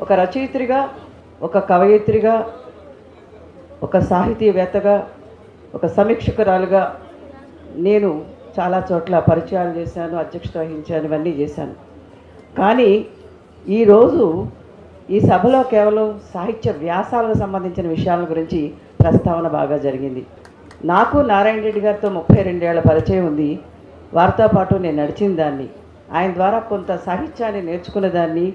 ఒక రచయిత్రిగా, ఒక కవయిత్రిగా, ఒక సాహితీవేత్తగా, ఒక సమీక్షకురాలుగా నేను చాలా చోట్ల పరిచయాలు చేశాను, అధ్యక్షత వహించాను, ఇవన్నీ చేశాను. కానీ ఈరోజు ఈ సభలో కేవలం సాహిత్య వ్యాసాలకు సంబంధించిన విషయాల గురించి ప్రస్తావన బాగా జరిగింది. నాకు నారాయణ రెడ్డి గారితో 32 ఏళ్ల పరిచయం ఉంది. వారితో పాటు నేను నడిచిన దాన్ని, ఆయన ద్వారా కొంత సాహిత్యాన్ని నేర్చుకున్న దాన్ని,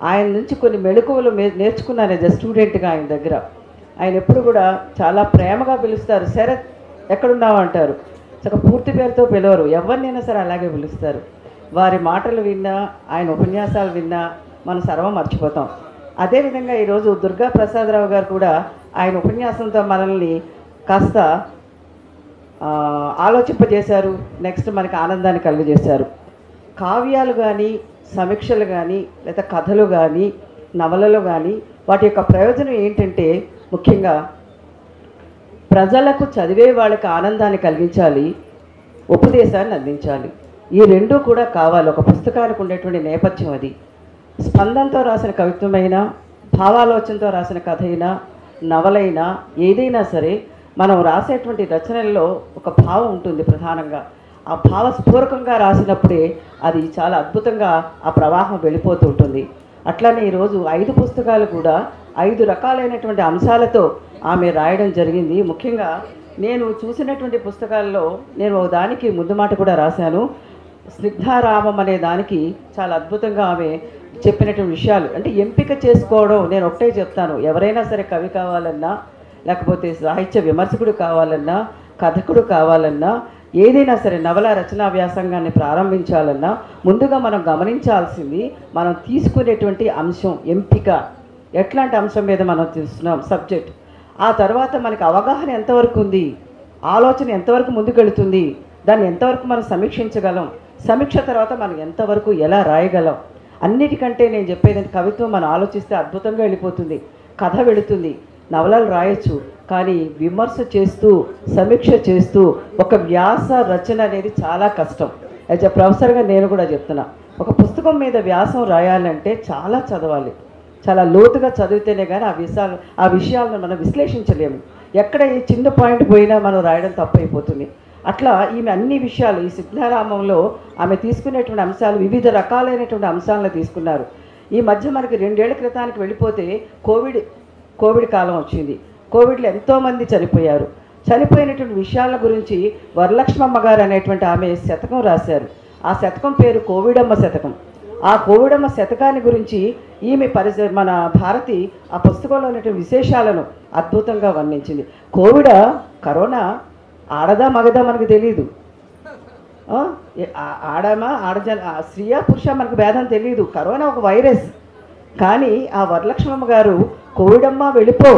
ఆయన నుంచి కొన్ని మెళకువలు నేర్చుకున్నాను యాజ్ ఎ స్టూడెంట్గా ఆయన దగ్గర. ఆయన ఎప్పుడు కూడా చాలా ప్రేమగా పిలుస్తారు. శరత్ ఎక్కడున్నావు అంటారు, పూర్తి పేరుతో పిలవరు, ఎవరినైనా సరే అలాగే పిలుస్తారు. వారి మాటలు విన్నా, ఆయన ఉపన్యాసాలు విన్నా మనం సర్వం మర్చిపోతాం. అదేవిధంగా ఈరోజు దుర్గా ప్రసాదరావు గారు కూడా ఆయన ఉపన్యాసంతో మనల్ని కాస్త ఆలోచింపజేశారు. నెక్స్ట్ మనకి ఆనందాన్ని కలుగజేశారు. కావ్యాలు కానీ, సమీక్షలు కానీ, లేదా కథలు కానీ, నవలలు కానీ, వాటి యొక్క ప్రయోజనం ఏంటంటే ముఖ్యంగా ప్రజలకు, చదివే వాళ్ళకి ఆనందాన్ని కలిగించాలి, ఉపదేశాన్ని అందించాలి. ఈ రెండూ కూడా కావాలి ఒక పుస్తకానికి ఉండేటువంటి నేపథ్యం. అది స్పందనతో రాసిన కవిత్వమైనా, భావాలోచనతో రాసిన కథ అయినా, నవలైనా, ఏదైనా సరే మనం రాసేటువంటి రచనల్లో ఒక భావం ఉంటుంది ప్రధానంగా. ఆ భావస్ఫూరకంగా రాసినప్పుడే అది చాలా అద్భుతంగా ఆ ప్రవాహం వెళ్ళిపోతూ ఉంటుంది. అట్లానే ఈరోజు 5 పుస్తకాలు కూడా 5 రకాలైనటువంటి అంశాలతో ఆమె రాయడం జరిగింది. ముఖ్యంగా నేను చూసినటువంటి పుస్తకాల్లో నేను ఒక దానికి ముందు మాట కూడా రాశాను. స్నిగ్ధారామం అనే దానికి చాలా అద్భుతంగా ఆమె చెప్పినటువంటి విషయాలు, అంటే ఎంపిక చేసుకోవడం. నేను ఒకటే చెప్తాను, ఎవరైనా సరే కవి కావాలన్నా, లేకపోతే సాహిత్య విమర్శకుడు కావాలన్నా, కథకుడు కావాలన్నా, ఏదైనా సరే నవల రచనా వ్యాసంగాన్ని ప్రారంభించాలన్నా ముందుగా మనం గమనించాల్సింది మనం తీసుకునేటువంటి అంశం, ఎంపిక. ఎట్లాంటి అంశం మీద మనం చూస్తున్నాం సబ్జెక్ట్, ఆ తర్వాత మనకి అవగాహన ఎంతవరకు ఉంది, ఆలోచన ఎంతవరకు ముందుకెళ్తుంది, దాన్ని ఎంతవరకు మనం సమీక్షించగలం, సమీక్ష తర్వాత మనం ఎంతవరకు ఎలా రాయగలం. అన్నిటికంటే నేను చెప్పేది, కవిత్వం మనం ఆలోచిస్తే అద్భుతంగా వెళ్ళిపోతుంది, కథ వెళుతుంది, నవలలు రాయొచ్చు. కానీ విమర్శ చేస్తూ, సమీక్ష చేస్తూ ఒక వ్యాస రచన అనేది చాలా కష్టం. యాజ్ ఎ ప్రొఫెసర్గా నేను కూడా చెప్తున్నా, ఒక పుస్తకం మీద వ్యాసం రాయాలంటే చాలా చదవాలి, చాలా లోతుగా చదివితేనే కానీ ఆ విషయాలను మనం విశ్లేషించలేము. ఎక్కడ ఈ చిన్న పాయింట్ పోయినా మనం రాయడం తప్పైపోతుంది. అట్లా ఈమె అన్ని విషయాలు, ఈ సిద్ధారామంలో ఆమె తీసుకునేటువంటి అంశాలు, వివిధ రకాలైనటువంటి అంశాలను తీసుకున్నారు. ఈ మధ్య మనకి 2 ఏళ్ల క్రితానికి వెళ్ళిపోతే కోవిడ్ కాలం వచ్చింది. కోవిడ్లో ఎంతోమంది చనిపోయారు. చనిపోయినటువంటి విషయాల గురించి వరలక్ష్మమ్మ గారు అనేటువంటి ఆమె శతకం రాశారు. ఆ శతకం పేరు కోవిడమ్మ శతకం. ఆ కోవిడమ్మ శతకాన్ని గురించి ఈమె మన భారతి ఆ పుస్తకంలో ఉన్నటువంటి విశేషాలను అద్భుతంగా వర్ణించింది. కరోనా ఆడదా మగదా మనకు తెలియదు, స్త్రీయా పురుష మనకు భేదం తెలియదు. కరోనా ఒక వైరస్. కానీ ఆ వరలక్ష్మమ్మ గారు కోవిడమ్మ వెళ్ళిపో,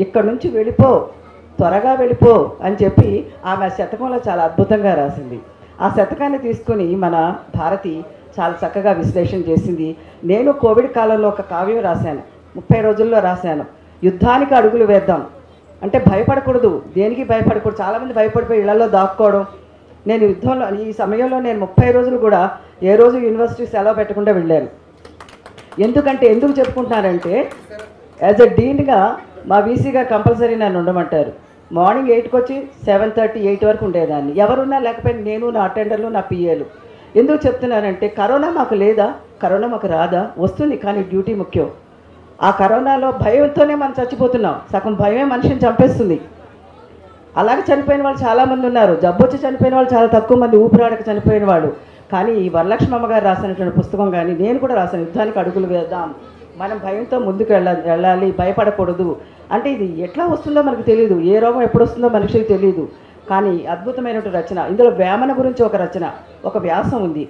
ఇక్కడి నుంచి వెళ్ళిపో, త్వరగా వెళ్ళిపో అని చెప్పి ఆమె శతకంలో చాలా అద్భుతంగా రాసింది. ఆ శతకాన్ని తీసుకుని మన భారతి చాలా చక్కగా విశ్లేషణ చేసింది. నేను కోవిడ్ కాలంలో ఒక కావ్యం రాశాను, 30 రోజుల్లో రాశాను. యుద్ధానికి అడుగులు వేద్దాం అంటే భయపడకూడదు, దేనికి భయపడకూడదు. చాలామంది భయపడిపోయి ఇళ్లలో దాక్కోవడం. నేను యుద్ధంలో ఈ సమయంలో నేను 30 రోజులు కూడా ఏ రోజు యూనివర్సిటీ సెలవు పెట్టకుండా వెళ్ళాను. ఎందుకు చెప్పుకుంటున్నారంటే యాజ్ ఎ డీన్గా మా వీసీగా కంపల్సరీ నన్ను ఉండమంటారు. మార్నింగ్ 8కి వచ్చి 7:30, 8 వరకు ఉండేదాన్ని. ఎవరున్నా లేకపోయినా నేను, నా అటెండర్లు, నా పిఏలు. ఎందుకు చెప్తున్నానంటే కరోనా మాకు లేదా, కరోనా మాకు రాదా, వస్తుంది, కానీ డ్యూటీ ముఖ్యం. ఆ కరోనాలో భయంతోనే మనం చచ్చిపోతున్నాం. సగం భయమే మనిషిని చంపేస్తుంది. అలాగే చనిపోయిన వాళ్ళు చాలామంది ఉన్నారు. జబ్బు వచ్చి చనిపోయిన వాళ్ళు చాలా తక్కువ మంది, ఊపిరాడక చనిపోయిన వాళ్ళు. కానీ ఈ వరలక్ష్మమ్మ గారు రాసినటువంటి పుస్తకం కానీ నేను కూడా రాశాను, యుద్ధానికి అడుగులు వేద్దాం, మనం భయంతో ముందుకు వెళ్ళాలి, భయపడకూడదు. అంటే ఇది ఎట్లా వస్తుందో మనకు తెలియదు, ఏ రోగం ఎప్పుడు వస్తుందో మనిషికి తెలియదు. కానీ అద్భుతమైనటువంటి రచన. ఇందులో వేమన గురించి ఒక రచన, ఒక వ్యాసం ఉంది.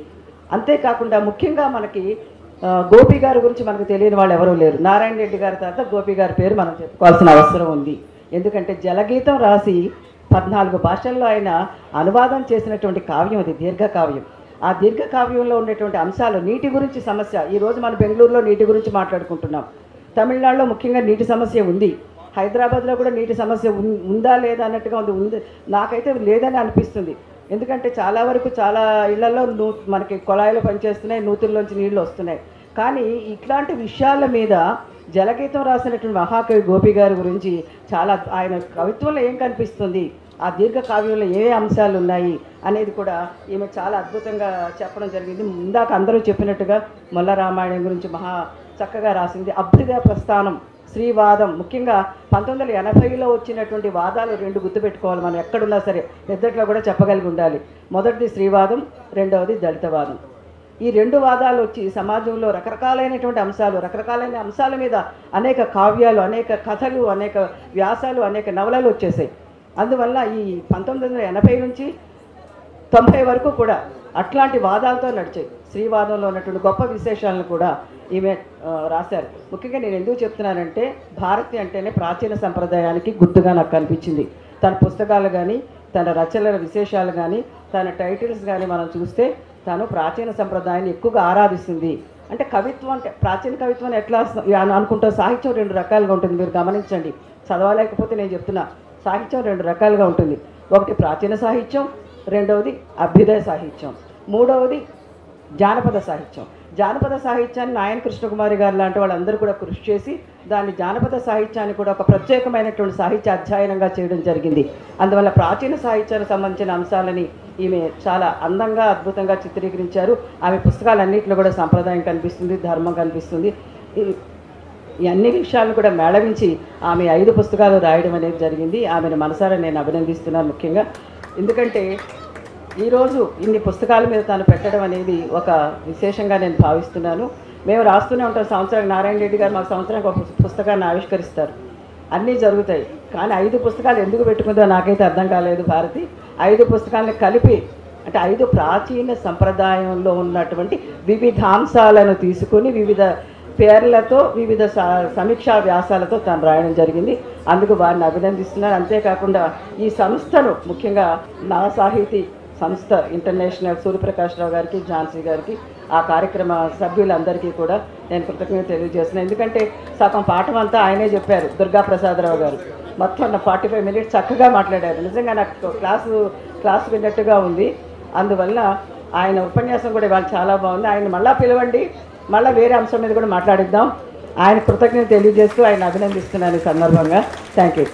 అంతేకాకుండా ముఖ్యంగా మనకి గోపి గారి గురించి మనకు తెలియని వాళ్ళు ఎవరూ లేరు. నారాయణ రెడ్డి గారి తర్వాత గోపి గారి పేరు మనం చెప్పుకోవాల్సిన అవసరం ఉంది. ఎందుకంటే జలగీతం రాసి 14 భాషల్లో ఆయన అనువాదం చేసినటువంటి కావ్యం అది, దీర్ఘకావ్యం. ఆ దీర్ఘకావ్యంలో ఉండేటువంటి అంశాలు, నీటి గురించి సమస్య. ఈరోజు మనం బెంగళూరులో నీటి గురించి మాట్లాడుకుంటున్నాం. తమిళనాడులో ముఖ్యంగా నీటి సమస్య ఉంది. హైదరాబాద్లో కూడా నీటి సమస్య ఉందా లేదా అన్నట్టుగా ఉంది. నాకైతే లేదని అనిపిస్తుంది. ఎందుకంటే చాలా వరకు చాలా ఇళ్లలో మనకి కొళాయిలు పనిచేస్తున్నాయి, నూతుల్లోంచి నీళ్లు వస్తున్నాయి. కానీ ఇట్లాంటి విషయాల మీద జలగీతం రాసినటువంటి మహాకవి గోపి గారి గురించి చాలా ఆయన కవిత్వంలో ఏం కనిపిస్తుంది, ఆ దీర్ఘ కావ్యంలో ఏ అంశాలు ఉన్నాయి అనేది కూడా ఈమె చాలా అద్భుతంగా చెప్పడం జరిగింది. ఇందాక అందరూ చెప్పినట్టుగా మొల్ల రామాయణం గురించి మహా చక్కగా రాసింది. అభ్యుదయ ప్రస్థానం, శ్రీవాదం, ముఖ్యంగా 1980లో వచ్చినటువంటి వాదాలు 2 గుర్తుపెట్టుకోవాలి మనం ఎక్కడున్నా సరే, పెద్దట్లో కూడా చెప్పగలిగి ఉండాలి. మొదటిది శ్రీవాదం, రెండవది దళితవాదం. ఈ 2 వాదాలు వచ్చి సమాజంలో రకరకాలైనటువంటి అంశాలు, రకరకాలైన అంశాల మీద అనేక కావ్యాలు, అనేక కథలు, అనేక వ్యాసాలు, అనేక నవలలు వచ్చేసాయి. అందువల్ల ఈ 1980 నుంచి 90 వరకు కూడా అట్లాంటి వాదాలతో నడిచాయి. శ్రీవాదంలో ఉన్నటువంటి గొప్ప విశేషాలను కూడా ఈమె రాశారు. ముఖ్యంగా నేను ఎందుకు చెప్తున్నానంటే, భారతి అంటేనే ప్రాచీన సంప్రదాయానికి గుర్తుగా నాకు కనిపించింది. తన పుస్తకాలు కానీ, తన రచనల విశేషాలు కానీ, తన టైటిల్స్ కానీ మనం చూస్తే తను ప్రాచీన సంప్రదాయాన్ని ఎక్కువగా ఆరాధిస్తుంది. అంటే కవిత్వం అంటే ప్రాచీన కవిత్వం ఎట్లా అనుకుంటా, సాహిత్యం 2 రకాలుగా ఉంటుంది. మీరు గమనించండి, చదవలేకపోతే నేను చెప్తున్నా, సాహిత్యం 2 రకాలుగా ఉంటుంది. ఒకటి ప్రాచీన సాహిత్యం, రెండవది అభ్యుదయ సాహిత్యం, మూడవది జానపద సాహిత్యం. జానపద సాహిత్యాన్ని నాయన కృష్ణకుమారి గారు లాంటి వాళ్ళందరూ కూడా కృషి చేసి దాన్ని జానపద సాహిత్యాన్ని కూడా ఒక ప్రత్యేకమైనటువంటి సాహిత్య అధ్యయనంగా చేయడం జరిగింది. అందువల్ల ప్రాచీన సాహిత్యానికి సంబంధించిన అంశాలని ఈమె చాలా అందంగా, అద్భుతంగా చిత్రీకరించారు. ఆమె పుస్తకాలన్నింటిలో కూడా సంప్రదాయం కనిపిస్తుంది, ధర్మం కనిపిస్తుంది. ఈ అన్ని విషయాలను కూడా మేళవించి ఆమె 5 పుస్తకాలు రాయడం అనేది జరిగింది. ఆమెను మనసారా నేను అభినందిస్తున్నాను ముఖ్యంగా. ఎందుకంటే ఈరోజు ఇన్ని పుస్తకాల మీద తాను పెట్టడం అనేది ఒక విశేషంగా నేను భావిస్తున్నాను. మేము రాస్తూనే ఉంటాం. సంవత్సరానికి నారాయణ రెడ్డి గారు మాకు సంవత్సరానికి ఒక పుస్తకాన్ని ఆవిష్కరిస్తారు. అన్నీ జరుగుతాయి. కానీ 5 పుస్తకాలు ఎందుకు పెట్టుకుందో నాకైతే అర్థం కాలేదు భారతి. 5 పుస్తకాలను కలిపి, అంటే 5 ప్రాచీన సంప్రదాయంలో ఉన్నటువంటి వివిధాంశాలను తీసుకొని వివిధ పేర్లతో, వివిధ సమీక్షా వ్యాసాలతో తాను రాయడం జరిగింది. అందుకు వారిని అభినందిస్తున్నాను. అంతేకాకుండా ఈ సంస్థను, ముఖ్యంగా నా సాహితీ సంస్థ ఇంటర్నేషనల్ సూర్యప్రకాష్ రావు గారికి, ఝాన్సీ గారికి, ఆ కార్యక్రమ సభ్యులందరికీ కూడా నేను కృతజ్ఞత తెలియజేస్తున్నాను. ఎందుకంటే సగం పాఠం అంతా ఆయనే చెప్పారు, దుర్గా ప్రసాదరావు గారు. మొత్తం 45 మినిట్స్ చక్కగా మాట్లాడారు. నిజంగా నాకు క్లాస్ విన్నట్టుగా ఉంది. అందువల్ల ఆయన ఉపన్యాసం కూడా ఇవాళ చాలా బాగుంది. ఆయన మళ్ళీ పిలవండి, మళ్ళీ వేరే అంశం మీద కూడా మాట్లాడిద్దాం. ఆయన కృతజ్ఞత తెలియజేస్తూ ఆయన అభినందిస్తున్నాను ఈ సందర్భంగా. Thank you.